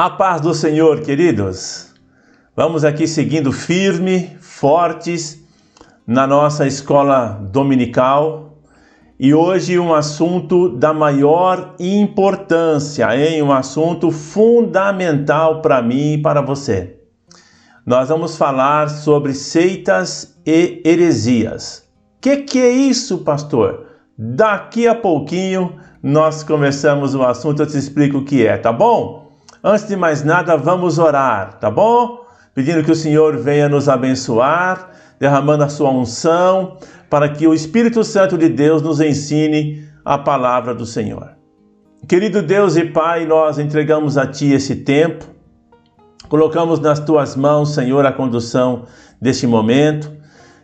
A paz do Senhor, queridos. Vamos aqui seguindo firme, fortes na nossa escola dominical. E hoje um assunto da maior importância, um assunto fundamental para mim e para você. Nós vamos falar sobre seitas e heresias. Que é isso, pastor? Daqui a pouquinho nós começamos o assunto, eu te explico o que é, tá bom? Antes de mais nada, vamos orar, tá bom? Pedindo que o Senhor venha nos abençoar, derramando a sua unção, para que o Espírito Santo de Deus nos ensine a palavra do Senhor. Querido Deus e Pai, nós entregamos a Ti esse tempo, colocamos nas Tuas mãos, Senhor, a condução deste momento.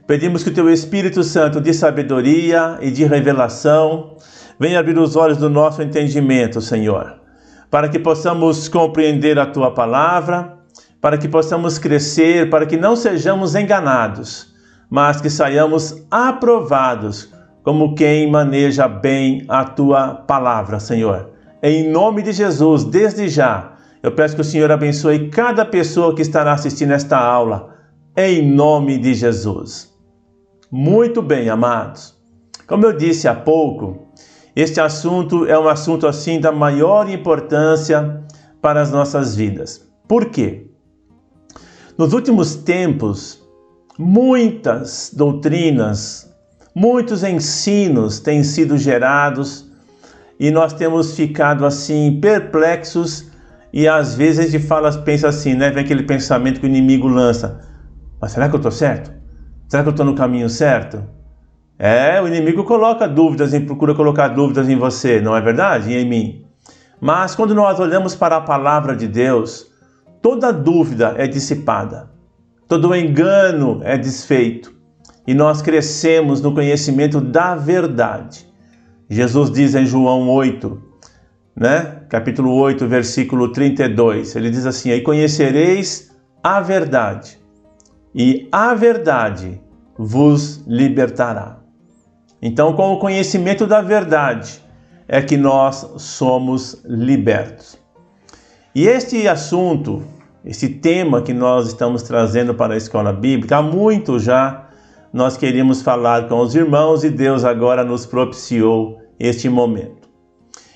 Pedimos que o Teu Espírito Santo de sabedoria e de revelação venha abrir os olhos do nosso entendimento, Senhor, para que possamos compreender a Tua palavra, para que possamos crescer, para que não sejamos enganados, mas que saiamos aprovados como quem maneja bem a Tua palavra, Senhor. Em nome de Jesus, desde já, eu peço que o Senhor abençoe cada pessoa que estará assistindo esta aula, em nome de Jesus. Muito bem, amados. Como eu disse há pouco, este assunto é um assunto assim da maior importância para as nossas vidas. Por quê? Nos últimos tempos, muitas doutrinas, muitos ensinos têm sido gerados e nós temos ficado assim perplexos e às vezes a gente pensa assim, né? Vem aquele pensamento que o inimigo lança. Mas será que eu estou certo? Será que eu estou no caminho certo? O inimigo procura colocar dúvidas em você, não é verdade? E em mim. Mas quando nós olhamos para a palavra de Deus, toda dúvida é dissipada, todo engano é desfeito e nós crescemos no conhecimento da verdade. Jesus diz em João 8, capítulo 8, versículo 32, ele diz assim: "E conhecereis a verdade, e a verdade vos libertará." Então, com o conhecimento da verdade é que nós somos libertos. E este assunto, esse tema que nós estamos trazendo para a escola bíblica, há muito já nós queríamos falar com os irmãos e Deus agora nos propiciou este momento.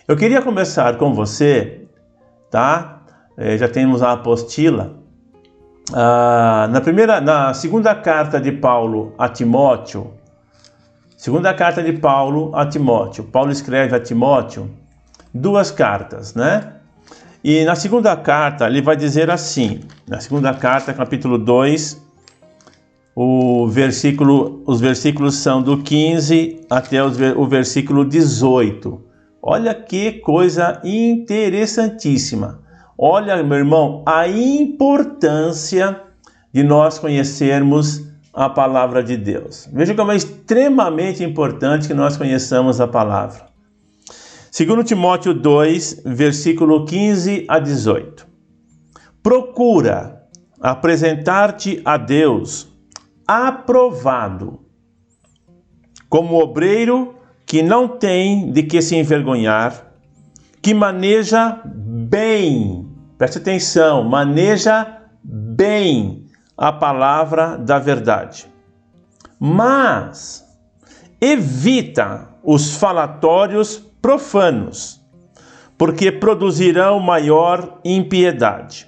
Eu queria começar com você, tá? Já temos a apostila. Na segunda carta de Paulo a Timóteo, Paulo escreve a Timóteo duas cartas, E na segunda carta ele vai dizer assim, na segunda carta, capítulo 2, os versículos são do 15 até o versículo 18. Olha que coisa interessantíssima. Olha, meu irmão, a importância de nós conhecermos a palavra de Deus. Veja como é extremamente importante que nós conheçamos a palavra. 2 Timóteo 2, versículo 15 a 18. Procura apresentar-te a Deus aprovado, como obreiro que não tem de que se envergonhar, que maneja bem, preste atenção, maneja bem a palavra da verdade. Mas evita os falatórios profanos, porque produzirão maior impiedade.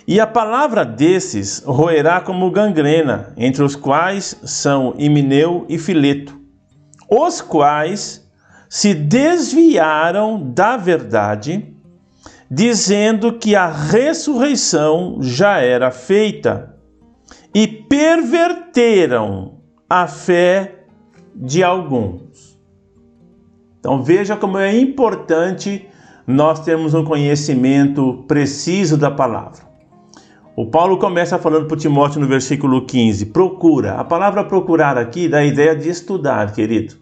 E a palavra desses roerá como gangrena, entre os quais são Himeneu e Fileto, os quais se desviaram da verdade, dizendo que a ressurreição já era feita, e perverteram a fé de alguns. Então veja como é importante nós termos um conhecimento preciso da palavra. O Paulo começa falando para Timóteo no versículo 15, procura. A palavra procurar aqui dá a ideia de estudar, querido.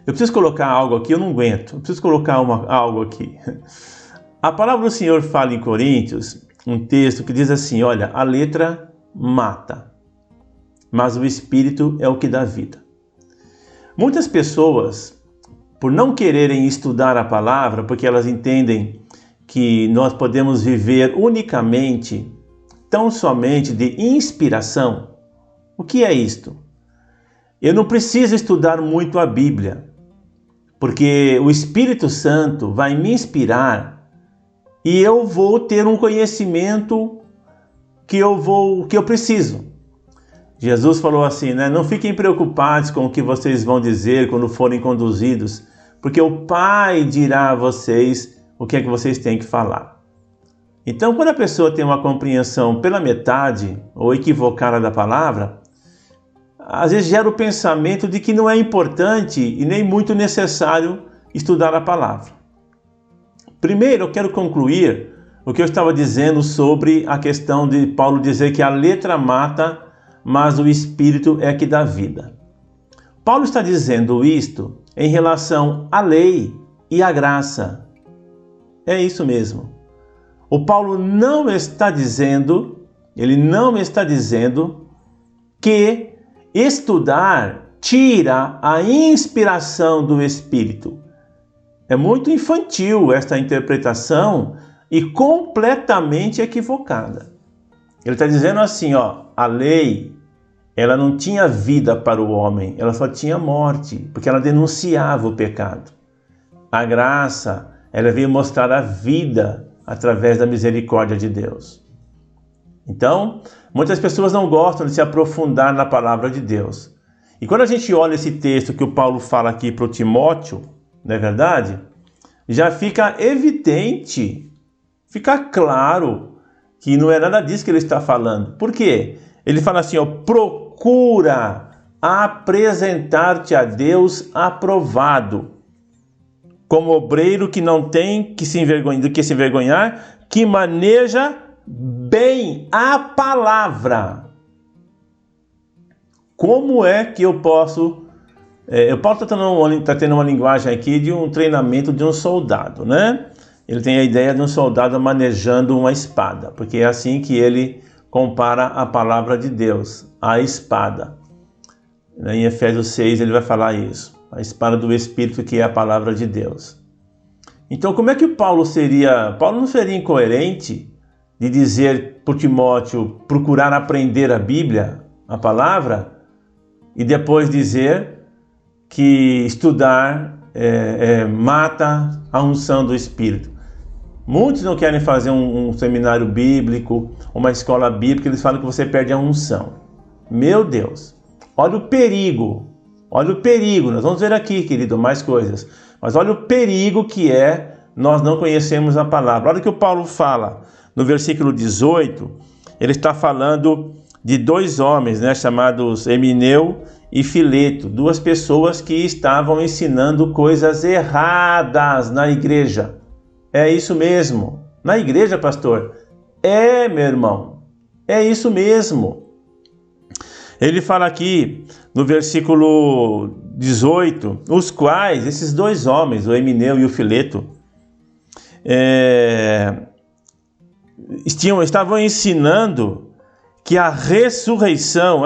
Eu preciso colocar algo aqui, eu não aguento. Eu preciso colocar algo aqui. A palavra do Senhor fala em Coríntios, um texto que diz assim, olha, a letra mata, mas o Espírito é o que dá vida. Muitas pessoas, por não quererem estudar a palavra, porque elas entendem que nós podemos viver unicamente, tão somente de inspiração? O que é isto? Eu não preciso estudar muito a Bíblia, porque o Espírito Santo vai me inspirar e eu vou ter um conhecimento que eu preciso. Jesus falou assim, né? Não fiquem preocupados com o que vocês vão dizer quando forem conduzidos, porque o Pai dirá a vocês o que é que vocês têm que falar. Então, quando a pessoa tem uma compreensão pela metade ou equivocada da palavra, às vezes gera o pensamento de que não é importante e nem muito necessário estudar a palavra. Primeiro, eu quero concluir o que eu estava dizendo sobre a questão de Paulo dizer que a letra mata, mas o Espírito é que dá vida. Paulo está dizendo isto em relação à lei e à graça. É isso mesmo. O Paulo não está dizendo, ele não está dizendo que estudar tira a inspiração do Espírito. É muito infantil esta interpretação e completamente equivocada. Ele está dizendo assim, a lei, ela não tinha vida para o homem, ela só tinha morte, porque ela denunciava o pecado. A graça, ela veio mostrar a vida através da misericórdia de Deus. Então, muitas pessoas não gostam de se aprofundar na palavra de Deus. E quando a gente olha esse texto que o Paulo fala aqui para o Timóteo, não é verdade? Já fica evidente, fica claro que não é nada disso que ele está falando. Por quê? Ele fala assim, procura apresentar-te a Deus aprovado, como obreiro que não tem que se envergonhar, que maneja bem a palavra. Como é que eu posso... O Paulo está tendo uma linguagem aqui de um treinamento de um soldado, né? Ele tem a ideia de um soldado manejando uma espada, porque é assim que ele compara a palavra de Deus, a espada. Em Efésios 6 ele vai falar isso, a espada do Espírito, que é a palavra de Deus. Então, como é que Paulo não seria incoerente de dizer por Timóteo procurar aprender a Bíblia, a palavra, e depois dizer que estudar mata a unção do Espírito? Muitos não querem fazer um seminário bíblico, uma escola bíblica, eles falam que você perde a unção. Meu Deus, olha o perigo, nós vamos ver aqui, querido, mais coisas, mas olha o perigo que é nós não conhecermos a palavra. Olha o que o Paulo fala no versículo 18, ele está falando de dois homens, né, chamados Emineu e Fileto, duas pessoas que estavam ensinando coisas erradas na igreja. É isso mesmo. Na igreja, pastor? É, meu irmão. É isso mesmo. Ele fala aqui no versículo 18, os quais, esses dois homens, o Emineu e o Fileto, estavam ensinando que a ressurreição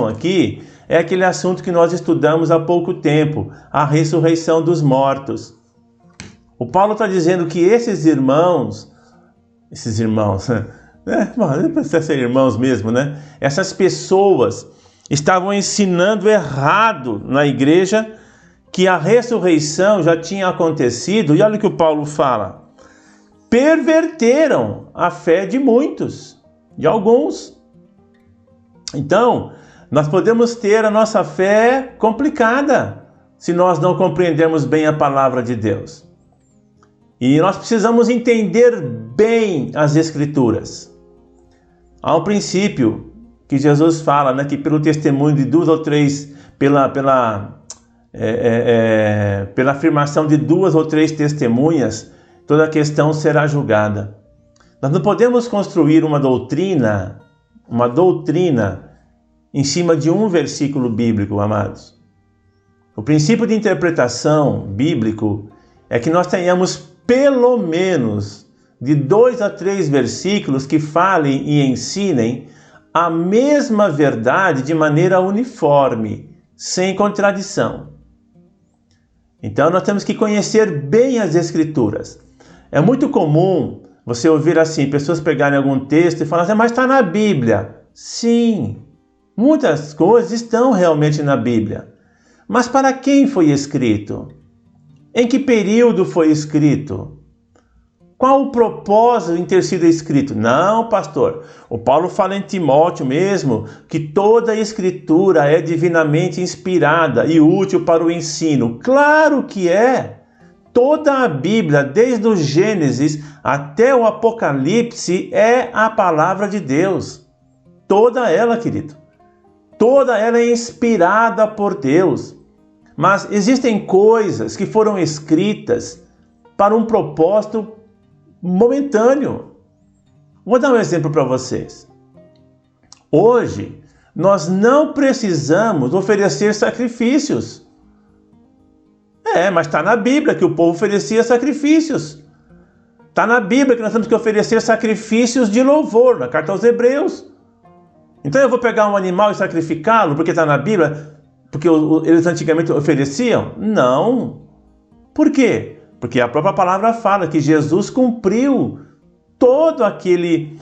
aqui é aquele assunto que nós estudamos há pouco tempo, a ressurreição dos mortos. O Paulo está dizendo que esses irmãos, precisa ser irmãos mesmo, né? Essas pessoas estavam ensinando errado na igreja que a ressurreição já tinha acontecido, e olha o que o Paulo fala, perverteram a fé de muitos, de alguns. Então, nós podemos ter a nossa fé complicada se nós não compreendermos bem a palavra de Deus. E nós precisamos entender bem as Escrituras. Há um princípio que Jesus fala, né, que pelo testemunho de duas ou três, pela afirmação de duas ou três testemunhas, toda a questão será julgada. Nós não podemos construir uma doutrina em cima de um versículo bíblico, amados. O princípio de interpretação bíblico é que nós tenhamos pelo menos de 2 a 3 versículos que falem e ensinem a mesma verdade de maneira uniforme, sem contradição. Então nós temos que conhecer bem as Escrituras. É muito comum você ouvir assim, pessoas pegarem algum texto e falarem assim, mas está na Bíblia. Sim, muitas coisas estão realmente na Bíblia. Mas para quem foi escrito? Em que período foi escrito? Qual o propósito em ter sido escrito? Não, pastor. O Paulo fala em Timóteo mesmo que toda a escritura é divinamente inspirada e útil para o ensino. Claro que é. Toda a Bíblia, desde o Gênesis até o Apocalipse, é a palavra de Deus. Toda ela, querido. Toda ela é inspirada por Deus. Mas existem coisas que foram escritas para um propósito momentâneo. Vou dar um exemplo para vocês. Hoje, nós não precisamos oferecer sacrifícios. Mas está na Bíblia que o povo oferecia sacrifícios. Está na Bíblia que nós temos que oferecer sacrifícios de louvor, na carta aos Hebreus. Então eu vou pegar um animal e sacrificá-lo porque está na Bíblia? Porque eles antigamente ofereciam? Não. Por quê? Porque a própria palavra fala que Jesus cumpriu todo aquele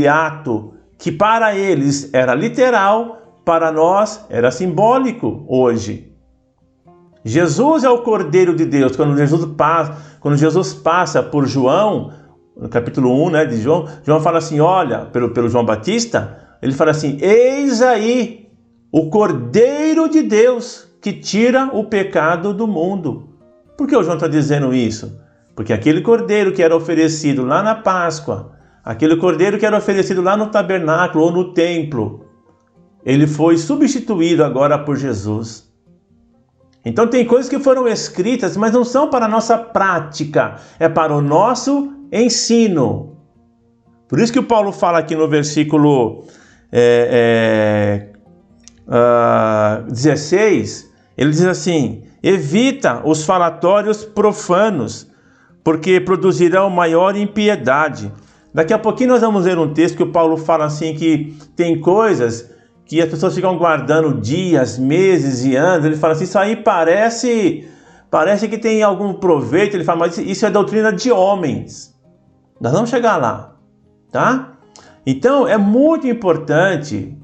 ato que para eles era literal, para nós era simbólico hoje. Jesus é o Cordeiro de Deus. Quando Jesus passa por João, no capítulo 1, de João fala assim, olha, pelo João Batista, ele fala assim, eis aí o Cordeiro de Deus que tira o pecado do mundo. Por que o João está dizendo isso? Porque aquele cordeiro que era oferecido lá na Páscoa, aquele cordeiro que era oferecido lá no tabernáculo ou no templo, ele foi substituído agora por Jesus. Então tem coisas que foram escritas, mas não são para a nossa prática, é para o nosso ensino. Por isso que o Paulo fala aqui no versículo 16, ele diz assim, evita os falatórios profanos, porque produzirão maior impiedade. Daqui a pouquinho nós vamos ler um texto que o Paulo fala assim, que tem coisas que as pessoas ficam guardando dias, meses e anos. Ele fala assim, isso aí parece que tem algum proveito. Ele fala, mas isso é doutrina de homens. Nós vamos chegar lá, tá? Então é muito importante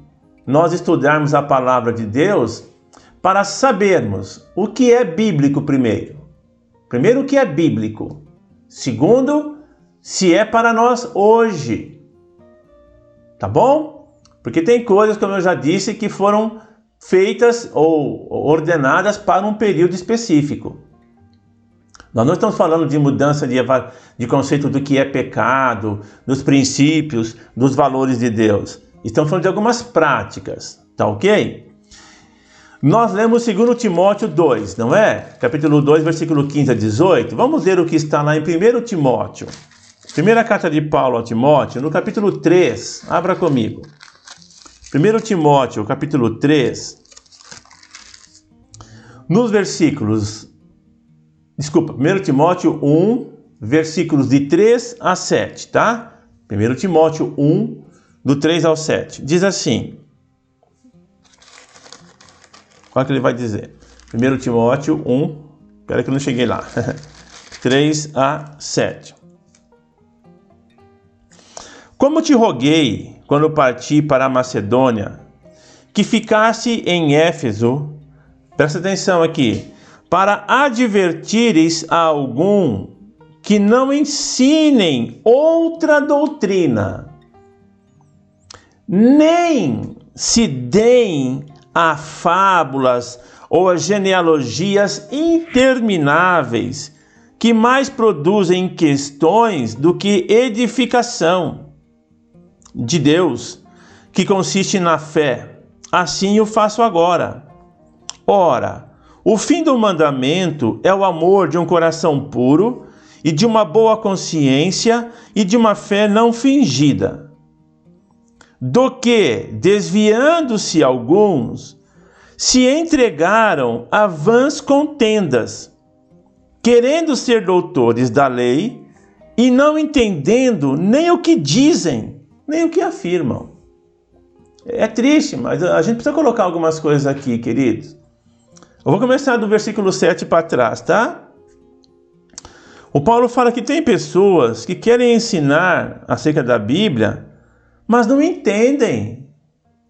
nós estudarmos a palavra de Deus para sabermos o que é bíblico primeiro. Primeiro, o que é bíblico. Segundo, se é para nós hoje. Tá bom? Porque tem coisas, como eu já disse, que foram feitas ou ordenadas para um período específico. Nós não estamos falando de mudança de conceito do que é pecado, dos princípios, dos valores de Deus. Estamos falando de algumas práticas, tá ok? Nós lemos 2 Timóteo 2, não é? Capítulo 2, versículo 15 a 18. Vamos ver o que está lá em 1 Timóteo. Primeira carta de Paulo a Timóteo, no capítulo 3. Abra comigo. 1 Timóteo, capítulo 3. Nos versículos... 1 Timóteo 1, versículos de 3 a 7, tá? 1 Timóteo 1, do 3 ao 7. Diz assim... Olha o que ele vai dizer. 1 Timóteo 1, espera que eu não cheguei lá. 3 a 7. Como te roguei, quando parti para a Macedônia, que ficasse em Éfeso, presta atenção aqui, para advertires a algum que não ensinem outra doutrina, nem se deem a fábulas ou a genealogias intermináveis, que mais produzem questões do que edificação de Deus, que consiste na fé. Assim eu faço agora. Ora, o fim do mandamento é o amor de um coração puro e de uma boa consciência e de uma fé não fingida. Do que, desviando-se alguns, se entregaram a vãs contendas, querendo ser doutores da lei e não entendendo nem o que dizem, nem o que afirmam. É triste, mas a gente precisa colocar algumas coisas aqui, queridos. Eu vou começar do versículo 7 para trás, tá? O Paulo fala que tem pessoas que querem ensinar acerca da Bíblia, mas não entendem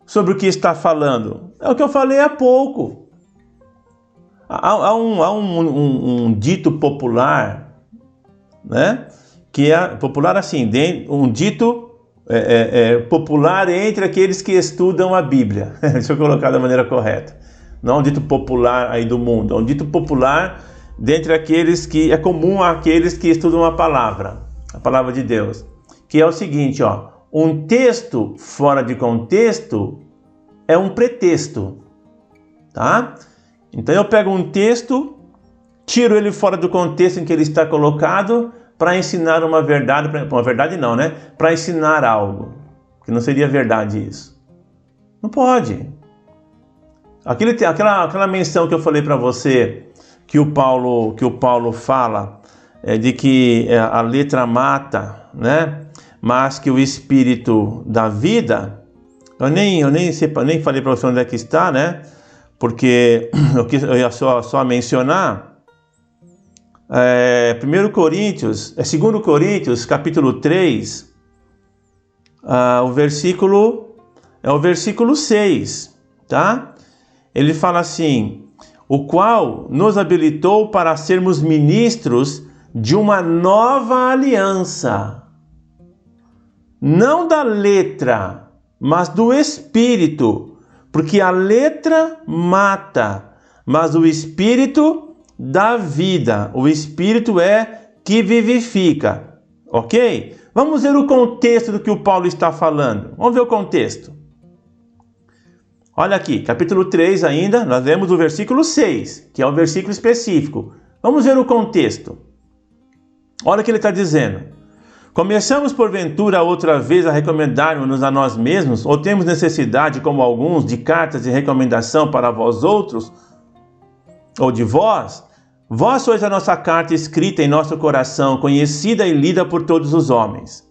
sobre o que está falando. É o que eu falei há pouco. Há um dito popular, né? Que é popular assim, um dito popular entre aqueles que estudam a Bíblia. Deixa eu colocar da maneira correta. Não é um dito popular aí do mundo, é um dito popular dentre aqueles que é comum àqueles que estudam a palavra de Deus, que é o seguinte, ó: um texto fora de contexto é um pretexto, tá? Então eu pego um texto, tiro ele fora do contexto em que ele está colocado para ensinar uma verdade não, né? Para ensinar algo, que não seria verdade isso. Não pode. Aquela menção que eu falei para você, que o Paulo fala, de que a letra mata, né? Mas que o Espírito dá vida. Eu nem falei para você onde é que está, né? Porque eu ia só mencionar. 2 Coríntios, capítulo 3, o versículo 6, tá? Ele fala assim: o qual nos habilitou para sermos ministros de uma nova aliança, não da letra, mas do Espírito, porque a letra mata, mas o Espírito dá vida. O Espírito é que vivifica, ok? Vamos ver o contexto do que o Paulo está falando. Vamos ver o contexto. Olha aqui, capítulo 3 ainda, nós lemos o versículo 6, que é um versículo específico. Vamos ver o contexto. Olha o que ele está dizendo. Começamos porventura outra vez a recomendar-nos a nós mesmos, ou temos necessidade, como alguns, de cartas de recomendação para vós outros, ou de vós? Vós sois a nossa carta escrita em nosso coração, conhecida e lida por todos os homens,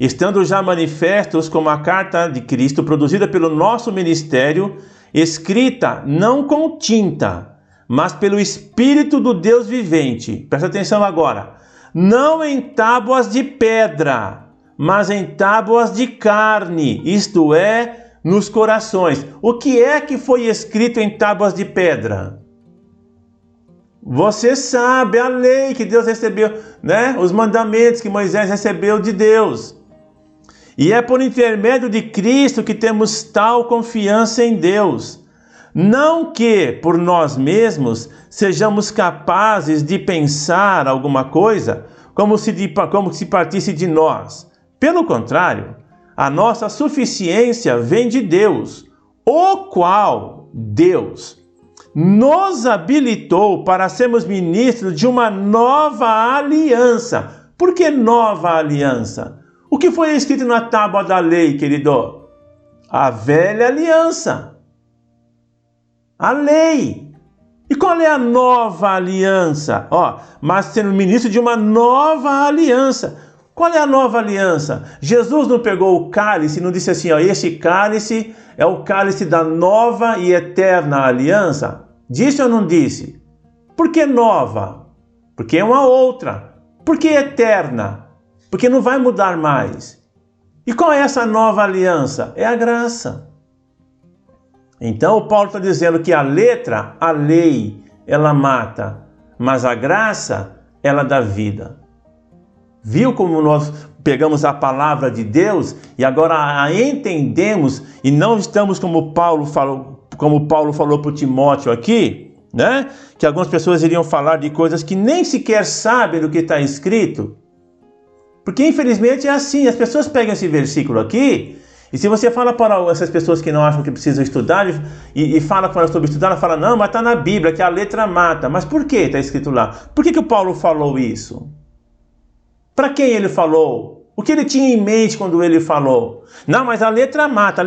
estando já manifestos como a carta de Cristo, produzida pelo nosso ministério, escrita não com tinta, mas pelo Espírito do Deus vivente. Presta atenção agora. Não em tábuas de pedra, mas em tábuas de carne, isto é, nos corações. O que é que foi escrito em tábuas de pedra? Você sabe, a lei que Deus recebeu, né? Os mandamentos que Moisés recebeu de Deus. E é por intermédio de Cristo que temos tal confiança em Deus. Não que, por nós mesmos, sejamos capazes de pensar alguma coisa como se partisse de nós. Pelo contrário, a nossa suficiência vem de Deus, o qual Deus nos habilitou para sermos ministros de uma nova aliança. Por que nova aliança? O que foi escrito na tábua da lei, querido? A velha aliança. A lei. E qual é a nova aliança? Mas sendo ministro de uma nova aliança. Qual é a nova aliança? Jesus não pegou o cálice e não disse assim, este cálice é o cálice da nova e eterna aliança? Disse ou não disse? Por que nova? Porque é uma outra. Por que eterna? Porque não vai mudar mais. E qual é essa nova aliança? É a graça. Então o Paulo está dizendo que a letra, a lei, ela mata, mas a graça, ela dá vida. Viu como nós pegamos a palavra de Deus e agora a entendemos e não estamos como Paulo falou para o Timóteo aqui, né? Que algumas pessoas iriam falar de coisas que nem sequer sabem do que está escrito. Porque infelizmente é assim, as pessoas pegam esse versículo aqui e se você fala para essas pessoas que não acham que precisam estudar e fala para elas sobre estudar, ela fala, não, mas está na Bíblia que a letra mata. Mas por que está escrito lá? Por que o Paulo falou isso? Para quem ele falou? O que ele tinha em mente quando ele falou? Não, mas a letra mata,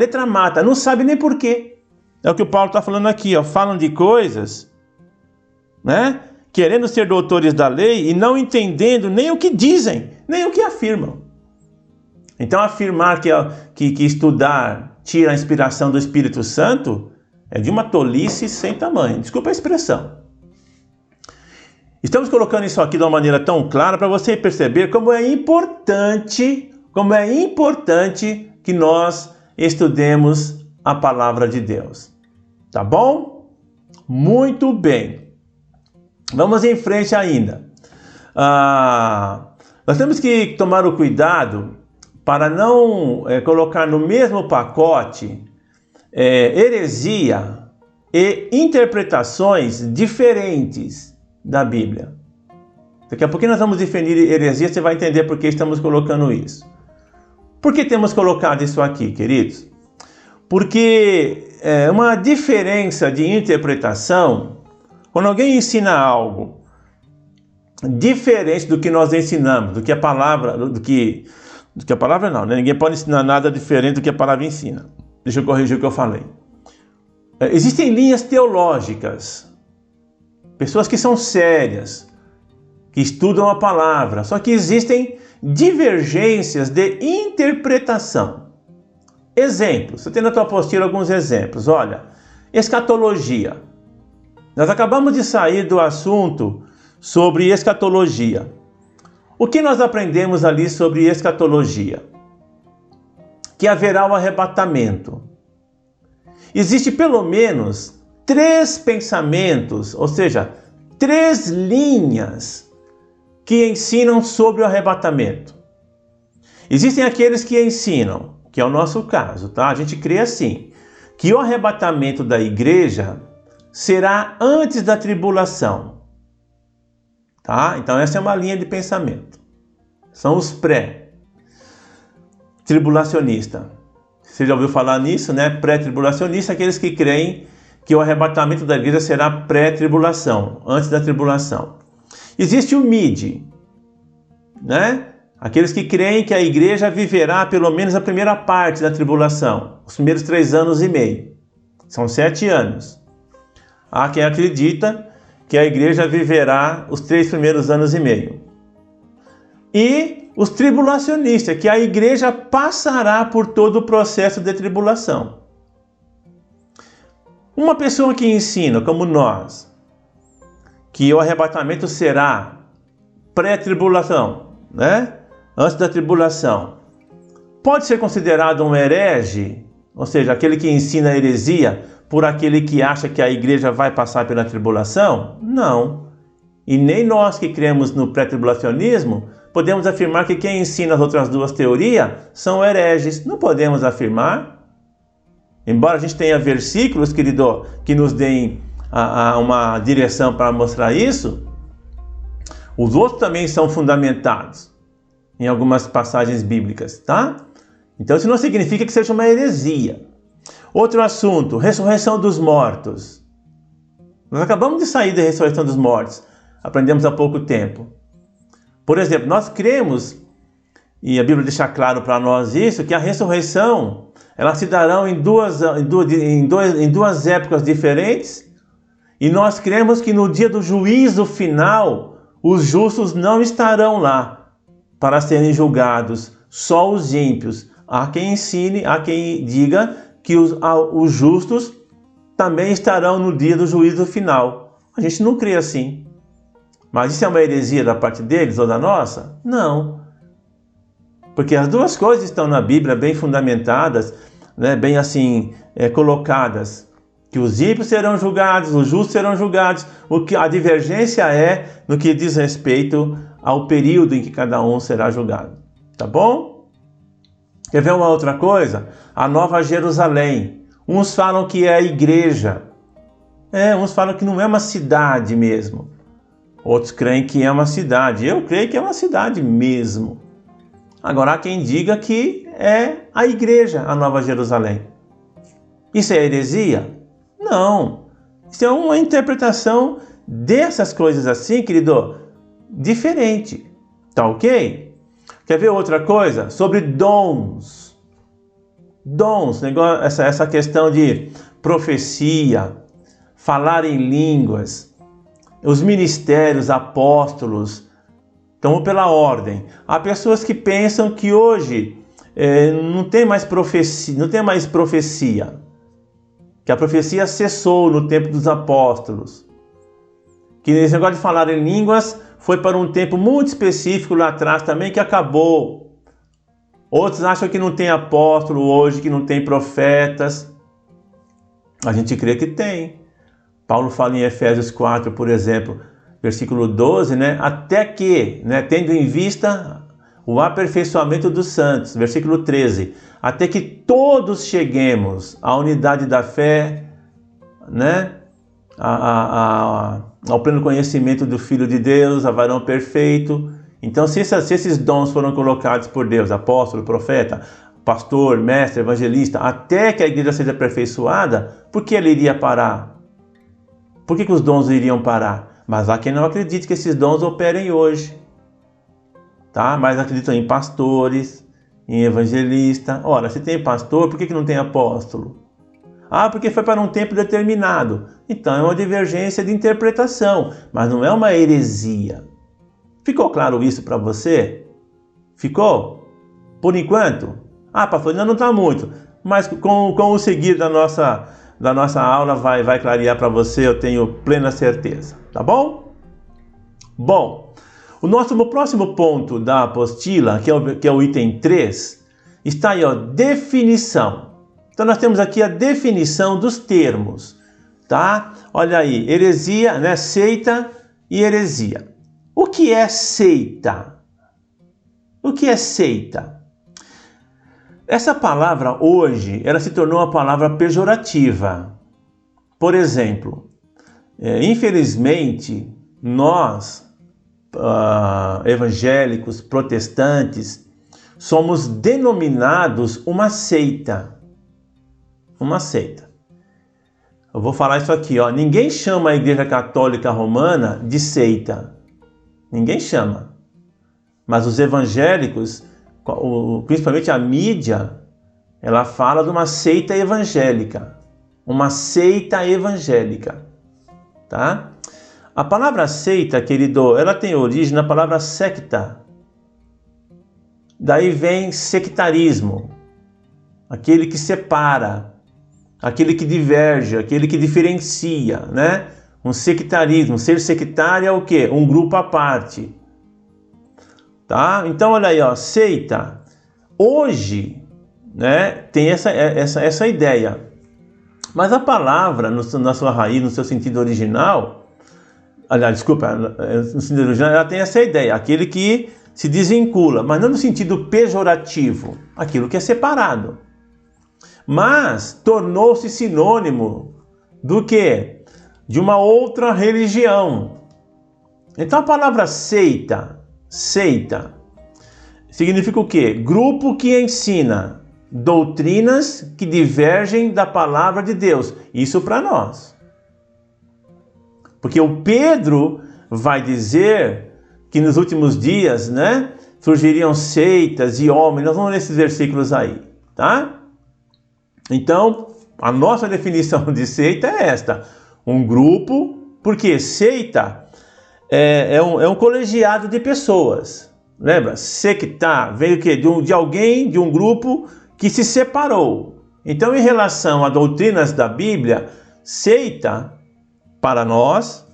não sabe nem por quê. É o que o Paulo está falando aqui, falam de coisas, né? Querendo ser doutores da lei e não entendendo nem o que dizem, nem o que afirmam. Então afirmar que estudar tira a inspiração do Espírito Santo é de uma tolice sem tamanho. Desculpa a expressão. Estamos colocando isso aqui de uma maneira tão clara para você perceber como é importante que nós estudemos a palavra de Deus. Tá bom? Muito bem. Vamos em frente ainda. Nós temos que tomar o cuidado para não colocar no mesmo pacote heresia e interpretações diferentes da Bíblia. Daqui a pouquinho nós vamos definir heresia, você vai entender por que estamos colocando isso. Por que temos colocado isso aqui, queridos? Porque uma diferença de interpretação, quando alguém ensina algo diferente do que nós ensinamos, do que a palavra não, né? Ninguém pode ensinar nada diferente do que a palavra ensina. Deixa eu corrigir o que eu falei. Existem linhas teológicas, pessoas que são sérias, que estudam a palavra, só que existem divergências de interpretação. Exemplos, você tem na tua apostila alguns exemplos. Olha, escatologia. Nós acabamos de sair do assunto sobre escatologia. O que nós aprendemos ali sobre escatologia? Que haverá o arrebatamento. Existe pelo menos 3 pensamentos, ou seja, 3 linhas que ensinam sobre o arrebatamento. Existem aqueles que ensinam, que é o nosso caso, tá? A gente crê assim, que o arrebatamento da igreja será antes da tribulação, tá? Então essa é uma linha de pensamento. São os pré-tribulacionistas. Você já ouviu falar nisso, né? Pré-tribulacionista, aqueles que creem que o arrebatamento da igreja será pré-tribulação, antes da tribulação. Existe o mid, né? Aqueles que creem que a igreja viverá pelo menos a primeira parte da tribulação, os primeiros 3 anos e meio. São 7 anos. Há quem acredita que a igreja viverá os 3 primeiros anos e meio. E os tribulacionistas, que a igreja passará por todo o processo de tribulação. Uma pessoa que ensina, como nós, que o arrebatamento será pré-tribulação, né? Antes da tribulação, pode ser considerado um herege, ou seja, aquele que ensina heresia por aquele que acha que a igreja vai passar pela tribulação? Não. E nem nós que cremos no pré-tribulacionismo podemos afirmar que quem ensina as outras 2 teorias são hereges. Não podemos afirmar. Embora a gente tenha versículos, querido, que nos deem uma direção para mostrar isso, os outros também são fundamentados em algumas passagens bíblicas, tá? Então isso não significa que seja uma heresia. Outro assunto, ressurreição dos mortos. Nós acabamos de sair da ressurreição dos mortos, aprendemos há pouco tempo. Por exemplo, nós cremos, e a Bíblia deixa claro para nós isso, que a ressurreição, elas se darão em duas épocas diferentes, e nós cremos que no dia do juízo final, os justos não estarão lá para serem julgados, só os ímpios. Há quem ensine, há quem diga que os justos também estarão no dia do juízo final. A gente não crê assim. Mas isso é uma heresia da parte deles ou da nossa? Não. Porque as 2 coisas estão na Bíblia bem fundamentadas, né, bem assim colocadas. Que os ímpios serão julgados, os justos serão julgados. A divergência é no que diz respeito ao período em que cada um será julgado. Tá bom? Quer ver uma outra coisa? A Nova Jerusalém. Uns falam que é a igreja. Uns falam que não é uma cidade mesmo. Outros creem que é uma cidade. Eu creio que é uma cidade mesmo. Agora há quem diga que é a igreja, a Nova Jerusalém. Isso é heresia? Não. Isso é uma interpretação dessas coisas assim, querido, diferente. Tá ok? Quer ver outra coisa? Sobre dons. Dons, essa questão de profecia, falar em línguas, os ministérios, apóstolos. Então, vou pela ordem. Há pessoas que pensam que hoje não tem mais profecia, que a profecia cessou no tempo dos apóstolos. que esse negócio de falar em línguas foi para um tempo muito específico lá atrás também, que acabou. Outros acham que não tem apóstolo hoje, que não tem profetas. A gente crê que tem. Paulo fala em Efésios 4, por exemplo, versículo 12, né? Até que, né, tendo em vista o aperfeiçoamento dos santos, versículo 13, até que todos cheguemos à unidade da fé, né? Ao pleno conhecimento do Filho de Deus, a varão perfeito. Então, se esses dons foram colocados por Deus, apóstolo, profeta, pastor, mestre, evangelista, até que a igreja seja aperfeiçoada, por que ele iria parar? Por que os dons iriam parar? Mas há quem não acredite que esses dons operem hoje, tá? Mas acreditam em pastores, em evangelista. Ora, se tem pastor, por que não tem apóstolo? Ah, porque foi para um tempo determinado. Então é uma divergência de interpretação, mas não é uma heresia. Ficou claro isso para você? Ficou? Por enquanto? Ah, pastor, ainda não está muito, mas com o seguir da nossa aula vai clarear para você, eu tenho plena certeza, tá bom? Bom, o nosso próximo ponto da apostila, que é o item 3, está aí, ó, definição. Então nós temos aqui a definição dos termos, tá? Olha aí, heresia, né? Seita e heresia. O que é seita? O que é seita? Essa palavra hoje, ela se tornou uma palavra pejorativa. Por exemplo, infelizmente, nós, evangélicos, protestantes, somos denominados uma seita. Uma seita. Eu vou falar isso aqui, ó. Ninguém chama a Igreja Católica Romana de seita. Ninguém chama. Mas os evangélicos, principalmente a mídia, ela fala de uma seita evangélica. Uma seita evangélica. Tá? A palavra seita, querido, ela tem origem na palavra secta. Daí vem sectarismo. Aquele que separa. Aquele que diverge, aquele que diferencia, né? Um sectarismo. Ser sectário é o quê? Um grupo à parte. Tá? Então, olha aí, ó, seita. Hoje, né, tem essa ideia. Mas a palavra, na sua raiz, no seu sentido original, aliás, desculpa, no sentido original, ela tem essa ideia. Aquele que se desvincula, mas não no sentido pejorativo. Aquilo que é separado. Mas tornou-se sinônimo do quê? De uma outra religião. Então a palavra seita, significa o quê? Grupo que ensina doutrinas que divergem da palavra de Deus. Isso para nós. Porque o Pedro vai dizer que nos últimos dias, né, surgiriam seitas e homens. Nós vamos ler esses versículos aí, tá? Então, a nossa definição de seita é esta. Um grupo, porque seita é um colegiado de pessoas. Lembra? Sectar veio o quê? De alguém, de um grupo que se separou. Então, em relação a doutrinas da Bíblia, seita, para nós,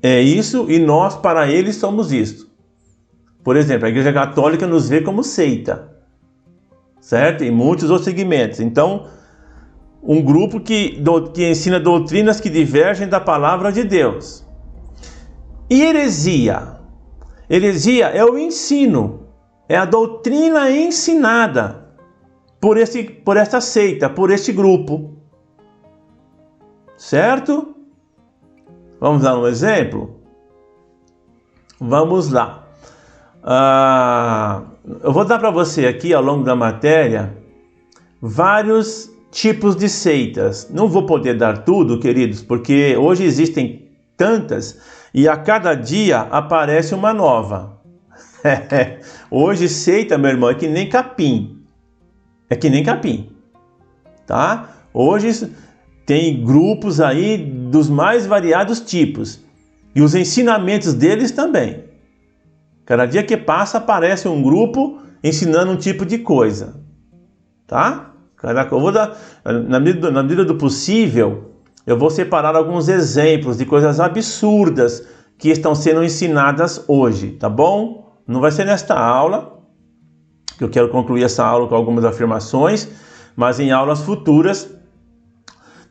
é isso, e nós, para eles, somos isso. Por exemplo, a Igreja Católica nos vê como seita. Certo? Em muitos outros segmentos. Então, um grupo que ensina doutrinas que divergem da palavra de Deus. E heresia? Heresia é o ensino, é a doutrina ensinada por esta seita, por este grupo. Certo? Vamos dar um exemplo? Vamos lá. Eu vou dar para você aqui, ao longo da matéria, vários tipos de seitas. Não vou poder dar tudo, queridos, porque hoje existem tantas e a cada dia aparece uma nova. Hoje seita, meu irmão, é que nem capim. É que nem capim. Tá? Hoje tem grupos aí dos mais variados tipos. E os ensinamentos deles também. Cada dia que passa aparece um grupo ensinando um tipo de coisa, tá? Eu vou dar, na medida do possível, eu vou separar alguns exemplos de coisas absurdas que estão sendo ensinadas hoje, tá bom? Não vai ser nesta aula, que eu quero concluir essa aula com algumas afirmações, mas em aulas futuras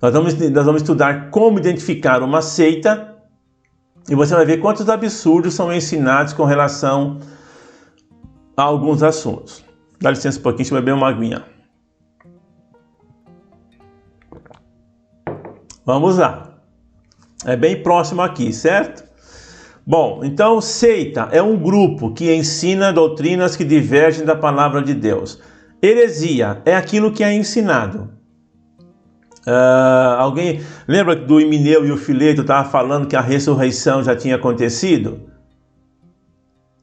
nós vamos estudar como identificar uma seita e você vai ver quantos absurdos são ensinados com relação a alguns assuntos. Dá licença um pouquinho, deixa eu beber uma aguinha. Vamos lá. É bem próximo aqui, certo? Bom, então seita é um grupo que ensina doutrinas que divergem da palavra de Deus. Heresia é aquilo que é ensinado. Alguém lembra do Himeneu e o Fileto estava falando que a ressurreição já tinha acontecido?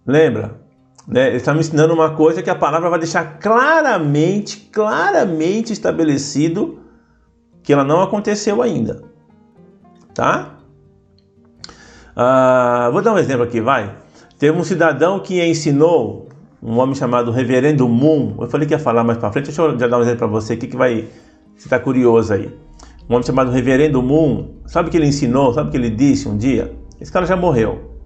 Lembra? Eles estavam ensinando uma coisa que a palavra vai deixar claramente estabelecido que ela não aconteceu ainda, tá? Vou dar um exemplo aqui, vai. Teve um cidadão que ensinou, um homem chamado Reverendo Moon. Eu falei que ia falar mais para frente, deixa eu já dar um exemplo para você aqui que vai... Você está curioso aí. Um homem chamado Reverendo Moon, sabe o que ele ensinou? Sabe o que ele disse um dia? Esse cara já morreu.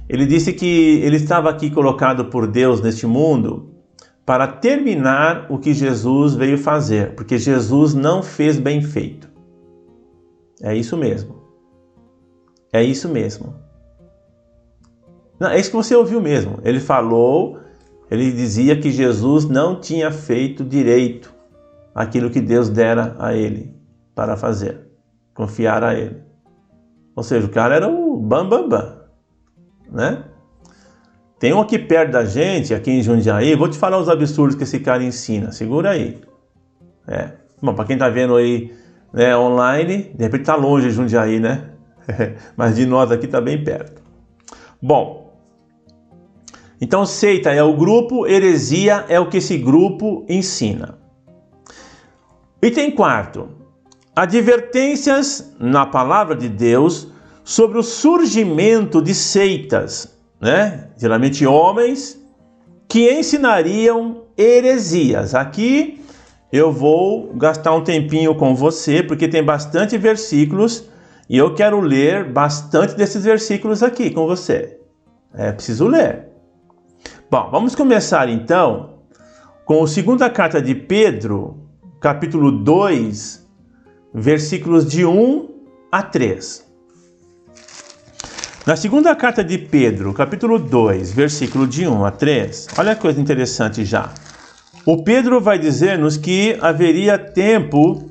Ele disse que ele estava aqui colocado por Deus neste mundo para terminar o que Jesus veio fazer, porque Jesus não fez bem feito. É isso mesmo. É isso mesmo. Não, é isso que você ouviu mesmo. Ele falou, ele dizia que Jesus não tinha feito direito aquilo que Deus dera a ele para fazer, confiar a ele. Ou seja, o cara era o bam, né? Tem um aqui perto da gente, aqui em Jundiaí, vou te falar os absurdos que esse cara ensina, segura aí. Bom, para quem tá vendo aí, né, online, de repente tá longe de Jundiaí, né? Mas de nós aqui tá bem perto. Bom, então seita é o grupo, heresia é o que esse grupo ensina. Item 4. Advertências na palavra de Deus sobre o surgimento de seitas, né? Geralmente homens que ensinariam heresias. Aqui eu vou gastar um tempinho com você, porque tem bastante versículos e eu quero ler bastante desses versículos aqui com você. Preciso ler. Bom, vamos começar então com a segunda carta de Pedro, capítulo 2, versículos de 1 a 3. Na segunda carta de Pedro, capítulo 2, versículo de 1 a 3, olha que coisa interessante já. O Pedro vai dizer-nos que haveria tempo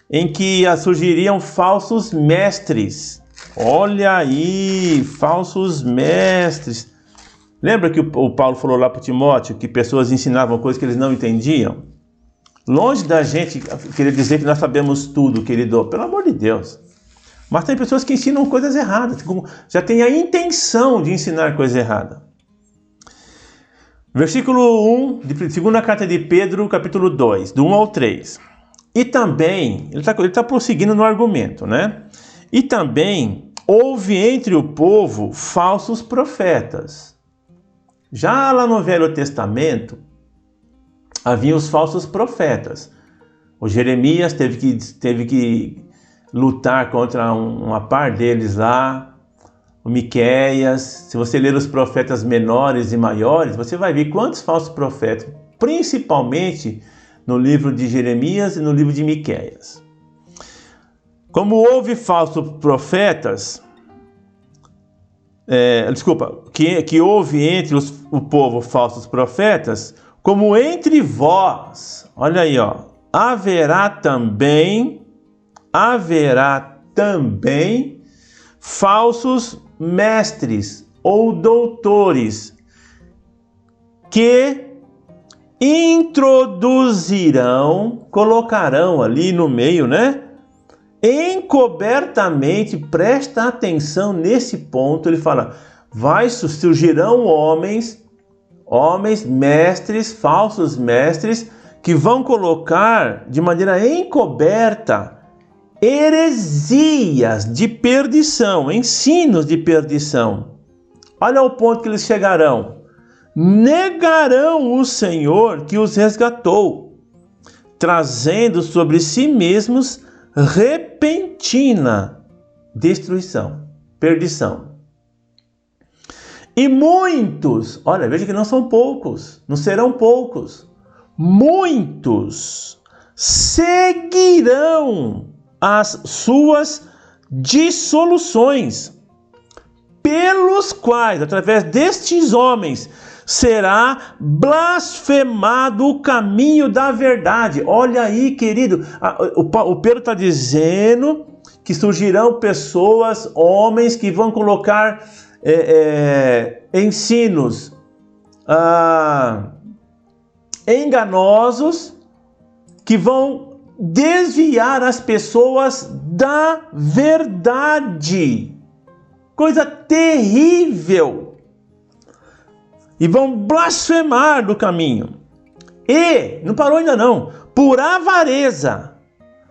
em que surgiriam falsos mestres. Olha aí, falsos mestres. Lembra que o Paulo falou lá para Timóteo que pessoas ensinavam coisas que eles não entendiam? Longe da gente querer dizer que nós sabemos tudo, querido, pelo amor de Deus. Mas tem pessoas que ensinam coisas erradas, já tem a intenção de ensinar coisa errada. Versículo 1, de segunda carta de Pedro, capítulo 2, do 1 ao 3. E também, ele está prosseguindo no argumento, né? E também houve entre o povo falsos profetas. Já lá no Velho Testamento, havia os falsos profetas. O Jeremias teve que lutar contra uma par deles lá. O Miqueias. Se você ler os profetas menores e maiores, você vai ver quantos falsos profetas, principalmente no livro de Jeremias e no livro de Miqueias. Como houve falsos profetas, que houve entre o povo falsos profetas, como entre vós, olha aí, ó, haverá também falsos mestres ou doutores que introduzirão, colocarão ali no meio, né? Encobertamente, presta atenção nesse ponto, ele fala, surgirão homens, mestres, falsos mestres, que vão colocar de maneira encoberta heresias de perdição, ensinos de perdição. Olha o ponto que eles chegarão. Negarão o Senhor que os resgatou, trazendo sobre si mesmos repentina destruição, perdição. E muitos, olha, veja que não são poucos, não serão poucos, muitos seguirão as suas dissoluções, pelos quais, através destes homens, será blasfemado o caminho da verdade. Olha aí, querido, o Pedro está dizendo que surgirão pessoas, homens, que vão colocar ensinos enganosos, que vão desviar as pessoas da verdade. Coisa terrível. E vão blasfemar do caminho. E, não parou ainda não, por avareza,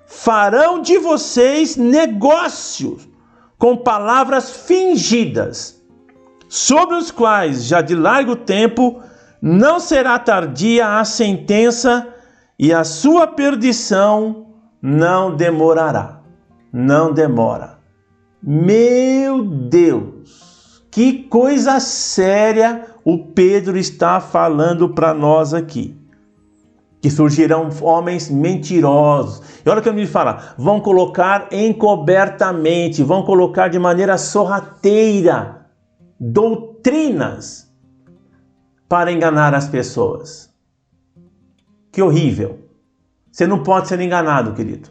farão de vocês negócios com palavras fingidas, sobre os quais já de largo tempo não será tardia a sentença, e a sua perdição não demorará. Não demora. Meu Deus, que coisa séria o Pedro está falando para nós aqui. Que surgirão homens mentirosos. E olha o que ele me fala, vão colocar encobertamente, vão colocar de maneira sorrateira doutrinas para enganar as pessoas. Que horrível. Você não pode ser enganado, querido.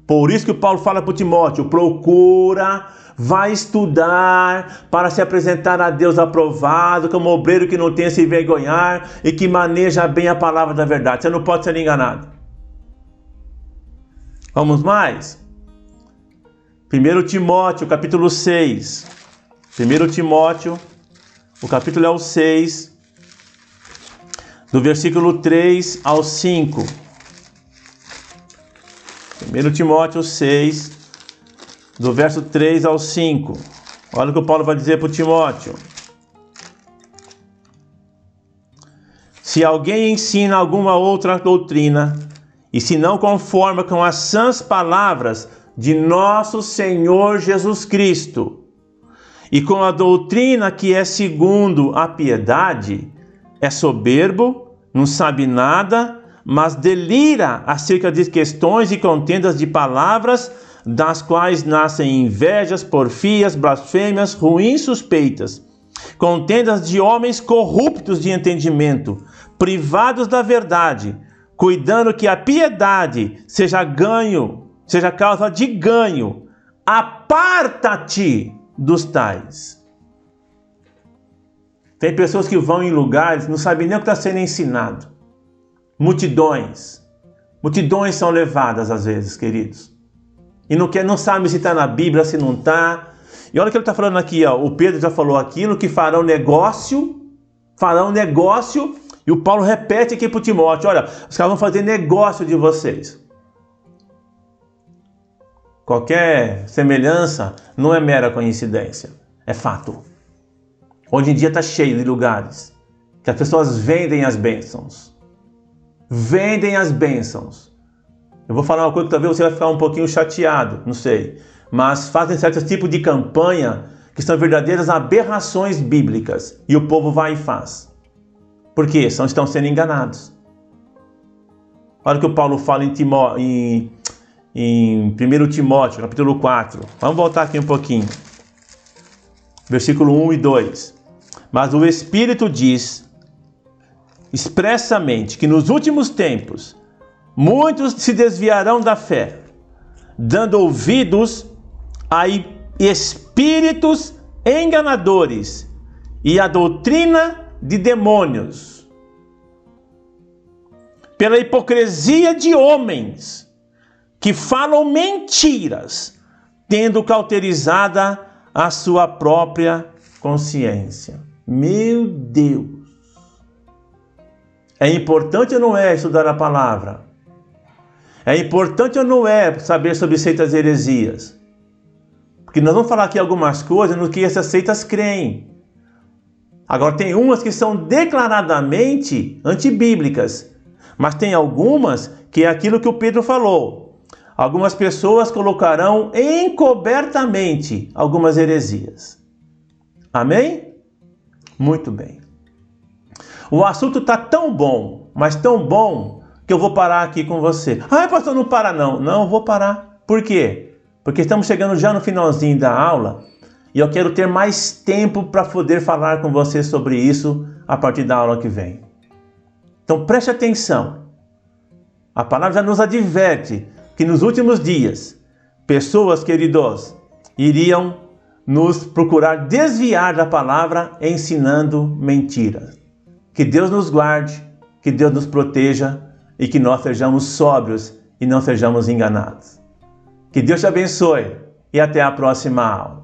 Por isso que o Paulo fala para o Timóteo, procura, vai estudar para se apresentar a Deus aprovado, como obreiro que não tem a se envergonhar e que maneja bem a palavra da verdade. Você não pode ser enganado. Vamos mais? 1 Timóteo, capítulo 6. 1 Timóteo, o capítulo é o 6, do versículo 3 ao 5. 1 Timóteo 6, do verso 3 ao 5. Olha o que o Paulo vai dizer para o Timóteo. Se alguém ensina alguma outra doutrina, e se não conforma com as sãs palavras de nosso Senhor Jesus Cristo, e com a doutrina que é segundo a piedade, é soberbo, não sabe nada, mas delira acerca de questões e contendas de palavras, das quais nascem invejas, porfias, blasfêmias, ruins suspeitas, contendas de homens corruptos de entendimento, privados da verdade, cuidando que a piedade seja causa de ganho. Aparta-te dos tais. Tem pessoas que vão em lugares, não sabem nem o que está sendo ensinado. Multidões são levadas às vezes, queridos. E não sabe se está na Bíblia, se não está. E olha o que ele está falando aqui, ó. O Pedro já falou aquilo, que farão negócio, e o Paulo repete aqui para o Timóteo, olha, os caras vão fazer negócio de vocês. Qualquer semelhança não é mera coincidência, é fato. Hoje em dia está cheio de lugares que as pessoas vendem as bênçãos. Vendem as bênçãos. Eu vou falar uma coisa que talvez você vai ficar um pouquinho chateado, não sei. Mas fazem certos tipos de campanha que são verdadeiras aberrações bíblicas. E o povo vai e faz. Por quê? Estão sendo enganados. Olha o que o Paulo fala em 1 Timóteo, capítulo 4. Vamos voltar aqui um pouquinho. Versículo 1 e 2. Mas o Espírito diz expressamente que nos últimos tempos muitos se desviarão da fé, dando ouvidos a espíritos enganadores e a doutrina de demônios, pela hipocrisia de homens que falam mentiras, tendo cauterizada a sua própria consciência. Meu Deus! É importante ou não é estudar a palavra? É importante ou não é saber sobre seitas e heresias? Porque nós vamos falar aqui algumas coisas no que essas seitas creem. Agora tem umas que são declaradamente antibíblicas, mas tem algumas que é aquilo que o Pedro falou. algumas pessoas colocarão encobertamente algumas heresias. Amém? Muito bem. O assunto está tão bom, mas tão bom, que eu vou parar aqui com você. Ah, pastor, não para não. Não, vou parar. Por quê? Porque estamos chegando já no finalzinho da aula e eu quero ter mais tempo para poder falar com você sobre isso a partir da aula que vem. Então preste atenção. A palavra já nos adverte que nos últimos dias, pessoas, queridos, iriam nos procurar desviar da palavra ensinando mentiras. Que Deus nos guarde, que Deus nos proteja e que nós sejamos sóbrios e não sejamos enganados. Que Deus te abençoe e até a próxima aula.